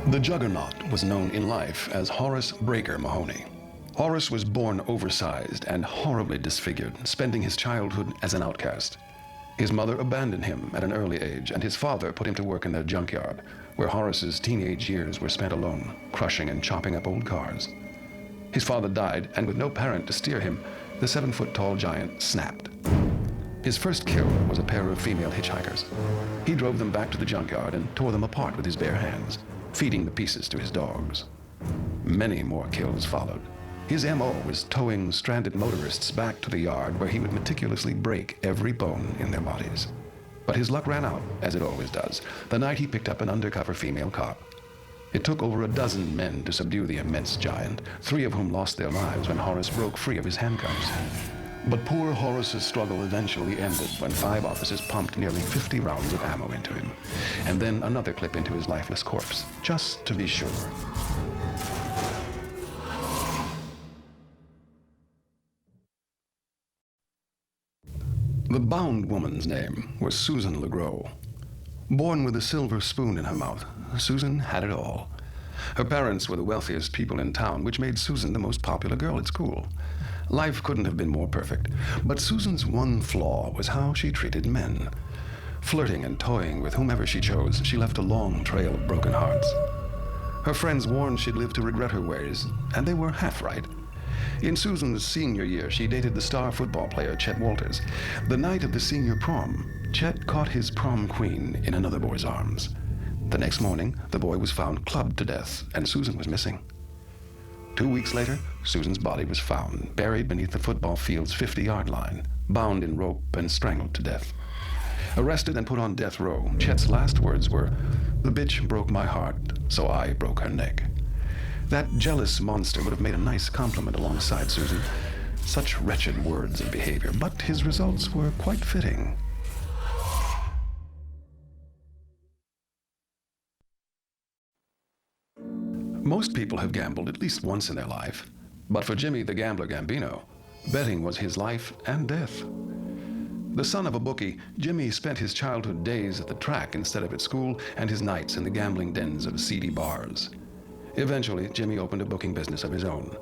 The Juggernaut was known in life as Horace Breaker Mahoney. Horace was born oversized and horribly disfigured, spending his childhood as an outcast. His mother abandoned him at an early age, and his father put him to work in their junkyard, where Horace's teenage years were spent alone, crushing and chopping up old cars. His father died, and with no parent to steer him, the 7-foot-tall giant snapped. His first kill was a pair of female hitchhikers. He drove them back to the junkyard and tore them apart with his bare hands, feeding the pieces to his dogs. Many more kills followed. His M.O. was towing stranded motorists back to the yard where he would meticulously break every bone in their bodies. But his luck ran out, as it always does, the night he picked up an undercover female cop. It took over a dozen men to subdue the immense giant, 3 of whom lost their lives when Horace broke free of his handcuffs. But poor Horace's struggle eventually ended when 5 officers pumped nearly 50 rounds of ammo into him, and then another clip into his lifeless corpse, just to be sure. The bound woman's name was Susan LeGros. Born with a silver spoon in her mouth, Susan had it all. Her parents were the wealthiest people in town, which made Susan the most popular girl at school. Life couldn't have been more perfect, but Susan's one flaw was how she treated men. Flirting and toying with whomever she chose, she left a long trail of broken hearts. Her friends warned she'd live to regret her ways, and they were half right. In Susan's senior year, she dated the star football player Chet Walters. The night of the senior prom, Chet caught his prom queen in another boy's arms. The next morning, the boy was found clubbed to death, and Susan was missing. 2 weeks later, Susan's body was found, buried beneath the football field's 50-yard line, bound in rope and strangled to death. Arrested and put on death row, Chet's last words were, "The bitch broke my heart, so I broke her neck." That jealous monster would have made a nice compliment alongside Susan. Such wretched words and behavior, but his results were quite fitting. Most people have gambled at least once in their life, but for Jimmy the Gambler Gambino, betting was his life and death. The son of a bookie, Jimmy spent his childhood days at the track instead of at school, and his nights in the gambling dens of seedy bars. Eventually, Jimmy opened a booking business of his own.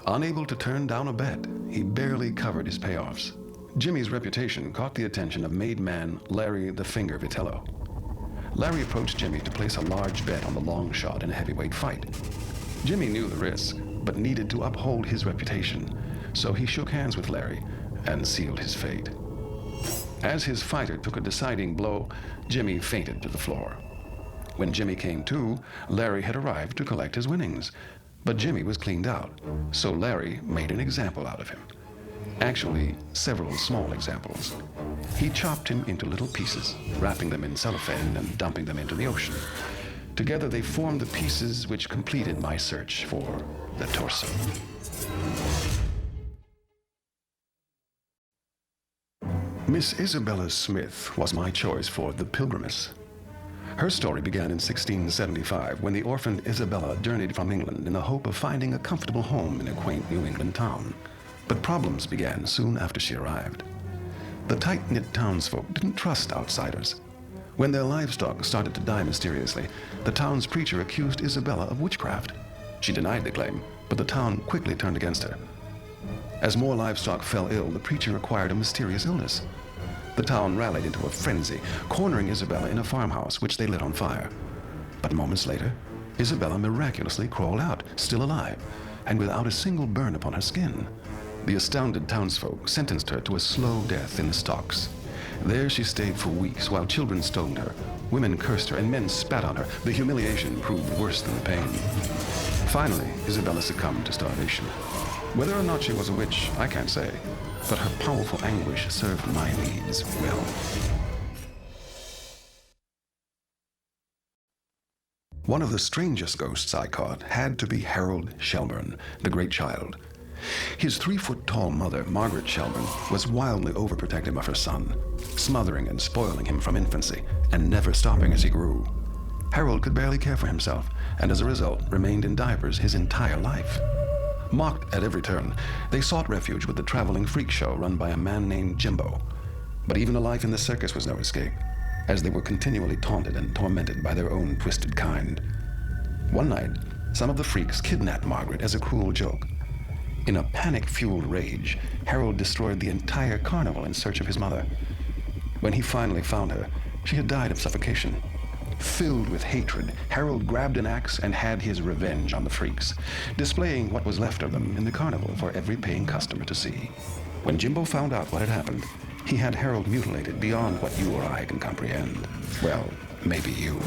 Unable to turn down a bet, he barely covered his payoffs. Jimmy's reputation caught the attention of made man Larry the Finger Vitello. Larry approached Jimmy to place a large bet on the long shot in a heavyweight fight. Jimmy knew the risk, but needed to uphold his reputation, so he shook hands with Larry and sealed his fate. As his fighter took a deciding blow, Jimmy fainted to the floor. When Jimmy came to, Larry had arrived to collect his winnings, but Jimmy was cleaned out, so Larry made an example out of him. Actually, several small examples. He chopped him into little pieces, wrapping them in cellophane and dumping them into the ocean. Together they formed the pieces which completed my search for the torso. Miss Isabella Smith was my choice for The Pilgrimess. Her story began in 1675 when the orphaned Isabella journeyed from England in the hope of finding a comfortable home in a quaint New England town. But problems began soon after she arrived. The tight-knit townsfolk didn't trust outsiders. When their livestock started to die mysteriously, the town's preacher accused Isabella of witchcraft. She denied the claim, but the town quickly turned against her. As more livestock fell ill, the preacher acquired a mysterious illness. The town rallied into a frenzy, cornering Isabella in a farmhouse, which they lit on fire. But moments later, Isabella miraculously crawled out, still alive, and without a single burn upon her skin. The astounded townsfolk sentenced her to a slow death in the stocks. There she stayed for weeks while children stoned her, women cursed her, and men spat on her. The humiliation proved worse than the pain. Finally, Isabella succumbed to starvation. Whether or not she was a witch, I can't say, but her powerful anguish served my needs well. One of the strangest ghosts I caught had to be Harold Shelburne, the Great Child. His 3-foot-tall mother, Margaret Shelburne, was wildly overprotective of her son, smothering and spoiling him from infancy, and never stopping as he grew. Harold could barely care for himself, and as a result, remained in diapers his entire life. Mocked at every turn, they sought refuge with the traveling freak show run by a man named Jimbo. But even a life in the circus was no escape, as they were continually taunted and tormented by their own twisted kind. One night, some of the freaks kidnapped Margaret as a cruel joke. In a panic-fueled rage, Harold destroyed the entire carnival in search of his mother. When he finally found her, she had died of suffocation. Filled with hatred, Harold grabbed an axe and had his revenge on the freaks, displaying what was left of them in the carnival for every paying customer to see. When Jimbo found out what had happened, he had Harold mutilated beyond what you or I can comprehend. Well, maybe you.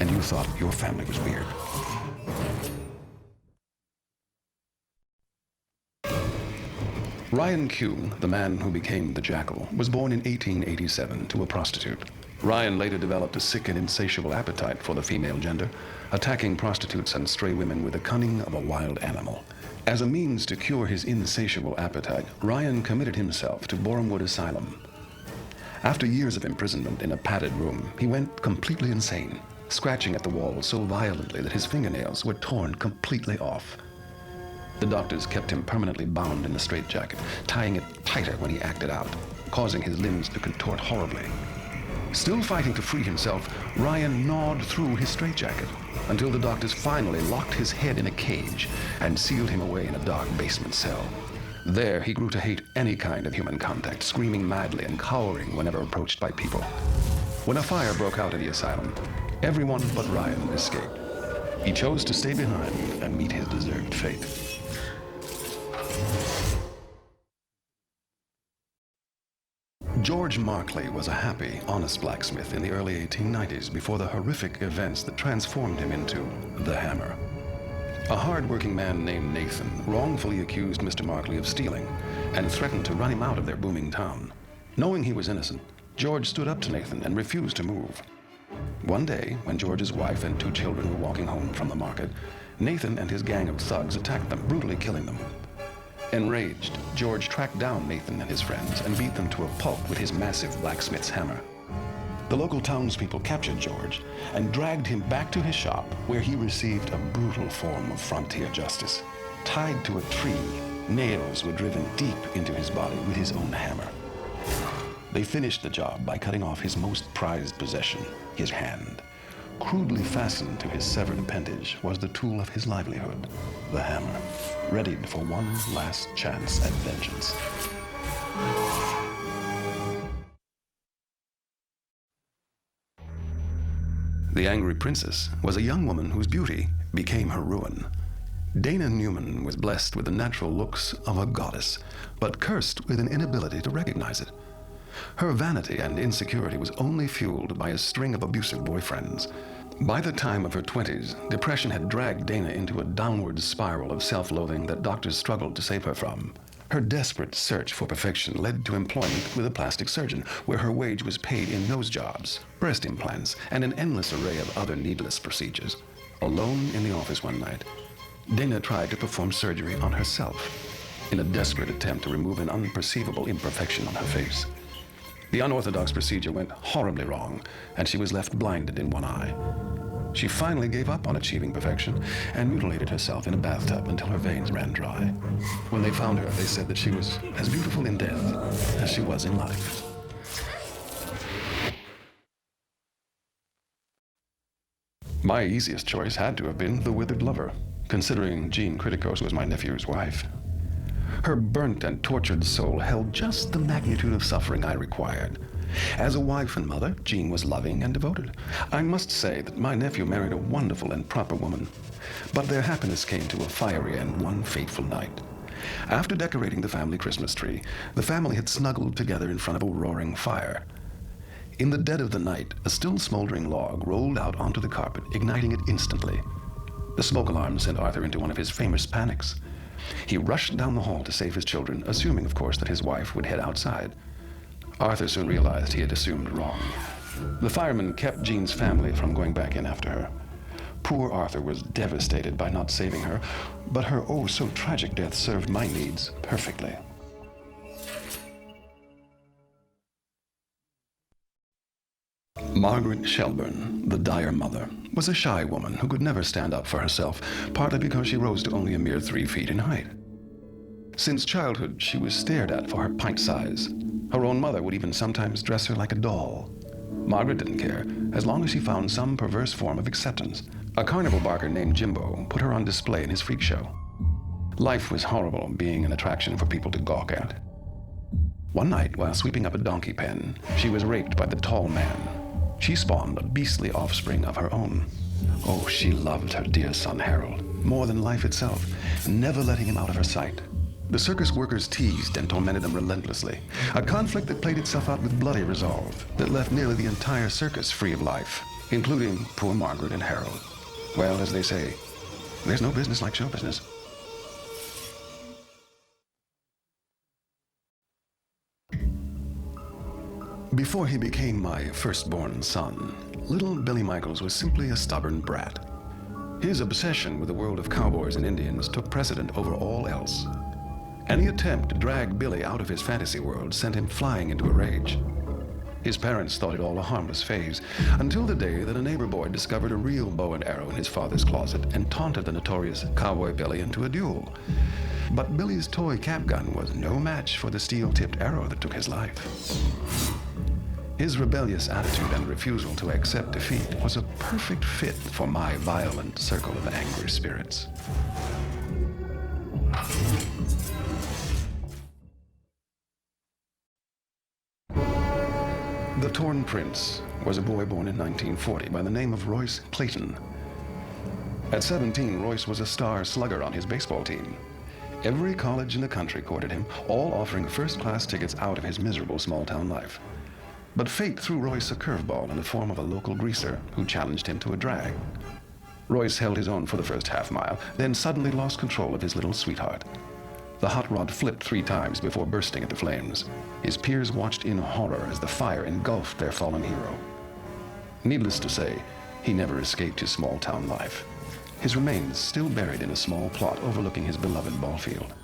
And you thought your family was weird. Ryan Q, the man who became the Jackal, was born in 1887 to a prostitute. Ryan later developed a sick and insatiable appetite for the female gender, attacking prostitutes and stray women with the cunning of a wild animal. As a means to cure his insatiable appetite, Ryan committed himself to Borehamwood Asylum. After years of imprisonment in a padded room, he went completely insane, scratching at the walls so violently that his fingernails were torn completely off. The doctors kept him permanently bound in a straitjacket, tying it tighter when he acted out, causing his limbs to contort horribly. Still fighting to free himself, Ryan gnawed through his straitjacket until the doctors finally locked his head in a cage and sealed him away in a dark basement cell. There, he grew to hate any kind of human contact, screaming madly and cowering whenever approached by people. When a fire broke out in the asylum, everyone but Ryan escaped. He chose to stay behind and meet his deserved fate. George Markley was a happy, honest blacksmith in the early 1890s before the horrific events that transformed him into the Hammer. A hard-working man named Nathan wrongfully accused Mr. Markley of stealing and threatened to run him out of their booming town. Knowing he was innocent, George stood up to Nathan and refused to move. One day, when George's wife and 2 children were walking home from the market, Nathan and his gang of thugs attacked them, brutally killing them. Enraged, George tracked down Nathan and his friends and beat them to a pulp with his massive blacksmith's hammer. The local townspeople captured George and dragged him back to his shop, where he received a brutal form of frontier justice. Tied to a tree, nails were driven deep into his body with his own hammer. They finished the job by cutting off his most prized possession, his hand. Crudely fastened to his severed appendage was the tool of his livelihood, the hammer, readied for one last chance at vengeance. The Angry Princess was a young woman whose beauty became her ruin. Dana Newman was blessed with the natural looks of a goddess, but cursed with an inability to recognize it. Her vanity and insecurity was only fueled by a string of abusive boyfriends. By the time of her 20s, depression had dragged Dana into a downward spiral of self-loathing that doctors struggled to save her from. Her desperate search for perfection led to employment with a plastic surgeon, where her wage was paid in nose jobs, breast implants, and an endless array of other needless procedures. Alone in the office one night, Dana tried to perform surgery on herself in a desperate attempt to remove an unperceivable imperfection on her face. The unorthodox procedure went horribly wrong, and she was left blinded in one eye. She finally gave up on achieving perfection and mutilated herself in a bathtub until her veins ran dry. When they found her, they said that she was as beautiful in death as she was in life. My easiest choice had to have been The Withered Lover, considering Jean Criticos was my nephew's wife. Her burnt and tortured soul held just the magnitude of suffering I required. As a wife and mother, Jean was loving and devoted. I must say that my nephew married a wonderful and proper woman. But their happiness came to a fiery end one fateful night. After decorating the family Christmas tree, the family had snuggled together in front of a roaring fire. In the dead of the night, a still smoldering log rolled out onto the carpet, igniting it instantly. The smoke alarm sent Arthur into one of his famous panics. He rushed down the hall to save his children, assuming, of course, that his wife would head outside. Arthur soon realized he had assumed wrong. The firemen kept Jean's family from going back in after her. Poor Arthur was devastated by not saving her, but her oh-so-tragic death served my needs perfectly. Margaret Shelburne, the dire mother, was a shy woman who could never stand up for herself, partly because she rose to only a mere 3 feet in height. Since childhood, she was stared at for her pint size. Her own mother would even sometimes dress her like a doll. Margaret didn't care, as long as she found some perverse form of acceptance. A carnival barker named Jimbo put her on display in his freak show. Life was horrible, being an attraction for people to gawk at. One night, while sweeping up a donkey pen, she was raped by the tall man. She spawned a beastly offspring of her own. Oh, she loved her dear son Harold, more than life itself, never letting him out of her sight. The circus workers teased and tormented them relentlessly, a conflict that played itself out with bloody resolve that left nearly the entire circus free of life, including poor Margaret and Harold. Well, as they say, there's no business like show business. Before he became my firstborn son, little Billy Michaels was simply a stubborn brat. His obsession with the world of cowboys and Indians took precedent over all else. Any attempt to drag Billy out of his fantasy world sent him flying into a rage. His parents thought it all a harmless phase, until the day that a neighbor boy discovered a real bow and arrow in his father's closet and taunted the notorious Cowboy Billy into a duel. But Billy's toy cap gun was no match for the steel-tipped arrow that took his life. His rebellious attitude and refusal to accept defeat was a perfect fit for my violent circle of angry spirits. The Torn Prince was a boy born in 1940 by the name of Royce Clayton. At 17, Royce was a star slugger on his baseball team. Every college in the country courted him, all offering first-class tickets out of his miserable small-town life. But fate threw Royce a curveball in the form of a local greaser who challenged him to a drag. Royce held his own for the first half-mile, then suddenly lost control of his little sweetheart. The hot rod flipped 3 times before bursting into flames. His peers watched in horror as the fire engulfed their fallen hero. Needless to say, he never escaped his small-town life. His remains still buried in a small plot overlooking his beloved ball field.